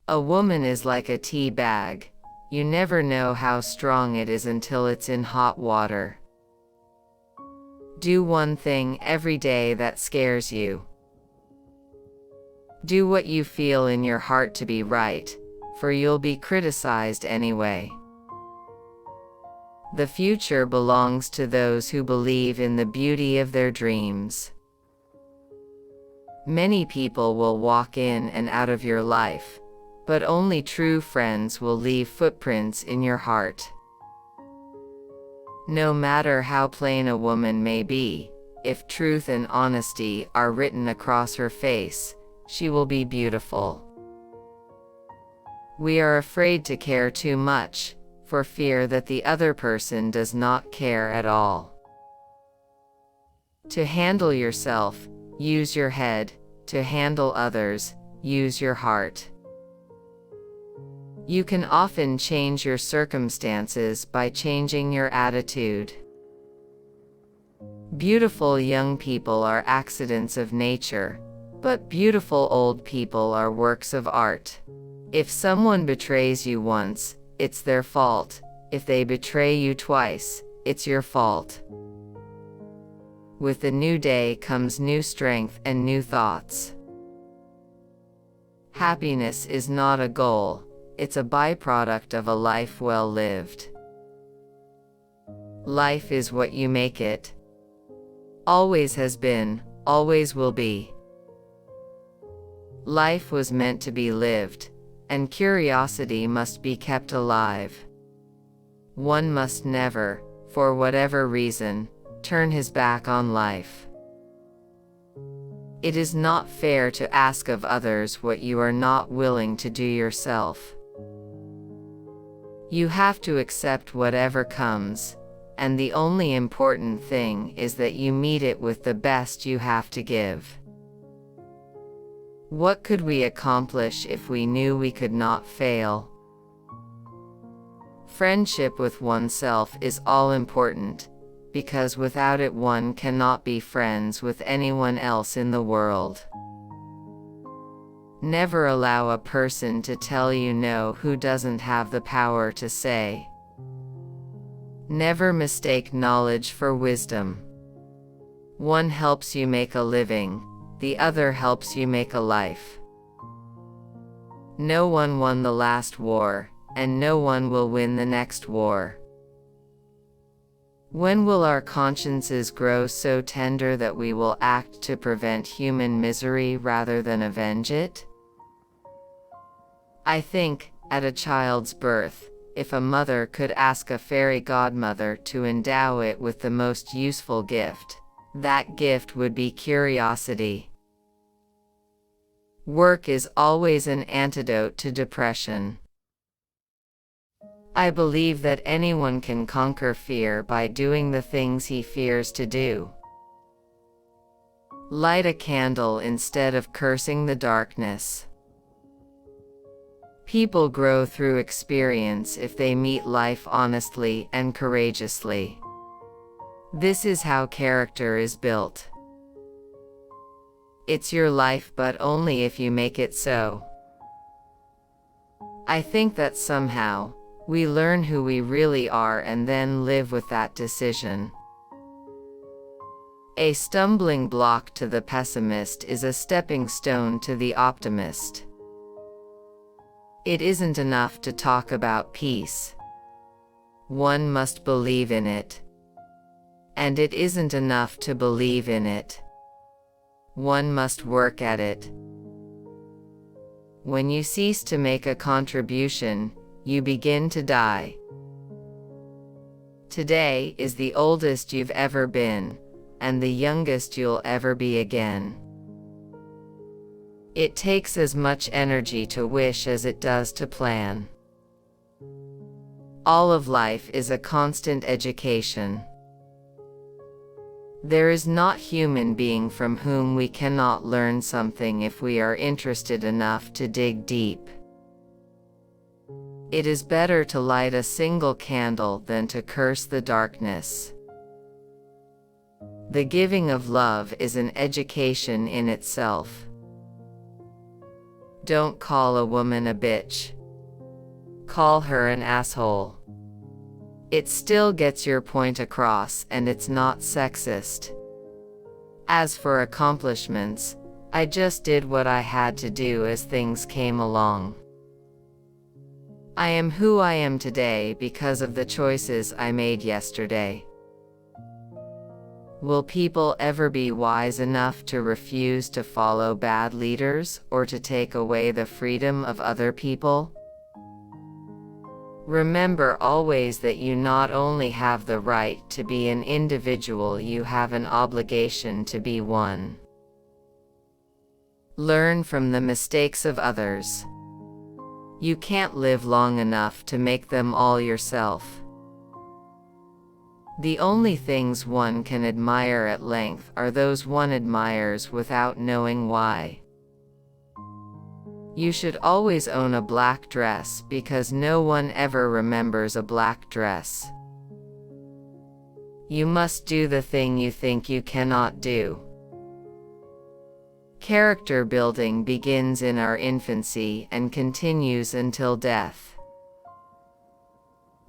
A woman is like a tea bag. You never know how strong it is until it's in hot water. Do one thing every day that scares you. Do what you feel in your heart to be right, for you'll be criticized anyway. The future belongs to those who believe in the beauty of their dreams. Many people will walk in and out of your life, but only true friends will leave footprints in your heart. No matter how plain a woman may be, if truth and honesty are written across her face, she will be beautiful. We are afraid to care too much, for fear that the other person does not care at all. To handle yourself, use your head. To handle others, use your heart. You can often change your circumstances by changing your attitude. Beautiful young people are accidents of nature, but beautiful old people are works of art. If someone betrays you once, it's their fault. If they betray you twice, it's your fault. With the new day comes new strength and new thoughts. Happiness is not a goal. It's a byproduct of a life well lived. Life is what you make it. Always has been, always will be. Life was meant to be lived, and curiosity must be kept alive. One must never, for whatever reason, turn his back on life. It is not fair to ask of others what you are not willing to do yourself. You have to accept whatever comes, and the only important thing is that you meet it with the best you have to give. What could we accomplish if we knew we could not fail? Friendship with oneself is all important, because without it one cannot be friends with anyone else in the world. Never allow a person to tell you no who doesn't have the power to say. Never mistake knowledge for wisdom. One helps you make a living, the other helps you make a life. No one won the last war, and no one will win the next war. When will our consciences grow so tender that we will act to prevent human misery rather than avenge it? I think, at a child's birth, if a mother could ask a fairy godmother to endow it with the most useful gift, that gift would be curiosity. Work is always an antidote to depression. I believe that anyone can conquer fear by doing the things he fears to do. Light a candle instead of cursing the darkness. People grow through experience if they meet life honestly and courageously. This is how character is built. It's your life, but only if you make it so. I think that somehow, we learn who we really are and then live with that decision. A stumbling block to the pessimist is a stepping stone to the optimist. It isn't enough to talk about peace. One must believe in it. And it isn't enough to believe in it. One must work at it. When you cease to make a contribution, you begin to die. Today is the oldest you've ever been, and the youngest you'll ever be again. It takes as much energy to wish as it does to plan. All of life is a constant education. There is not human being from whom we cannot learn something if we are interested enough to dig deep. It is better to light a single candle than to curse the darkness. The giving of love is an education in itself. Don't call a woman a bitch. Call her an asshole. It still gets your point across and it's not sexist. As for accomplishments, I just did what I had to do as things came along. I am who I am today because of the choices I made yesterday. Will people ever be wise enough to refuse to follow bad leaders or to take away the freedom of other people? Remember always that you not only have the right to be an individual, you have an obligation to be one. Learn from the mistakes of others. You can't live long enough to make them all yourself. The only things one can admire at length are those one admires without knowing why. You should always own a black dress because no one ever remembers a black dress. You must do the thing you think you cannot do. Character building begins in our infancy and continues until death.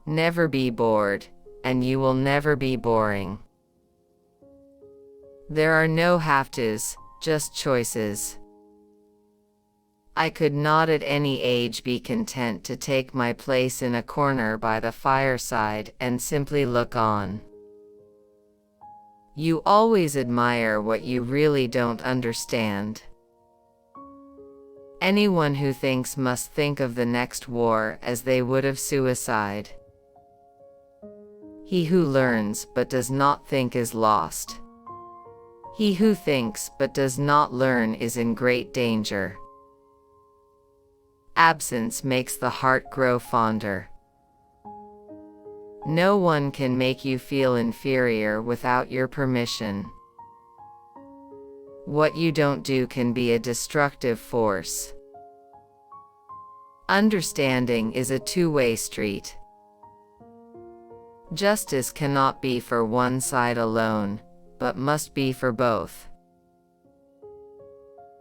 Never be bored, and you will never be boring. There are no have-tos, just choices. I could not at any age be content to take my place in a corner by the fireside and simply look on. You always admire what you really don't understand. Anyone who thinks must think of the next war as they would of suicide. He who learns but does not think is lost. He who thinks but does not learn is in great danger. Absence makes the heart grow fonder. No one can make you feel inferior without your permission. What you don't do can be a destructive force. Understanding is a two-way street. Justice cannot be for one side alone, but must be for both.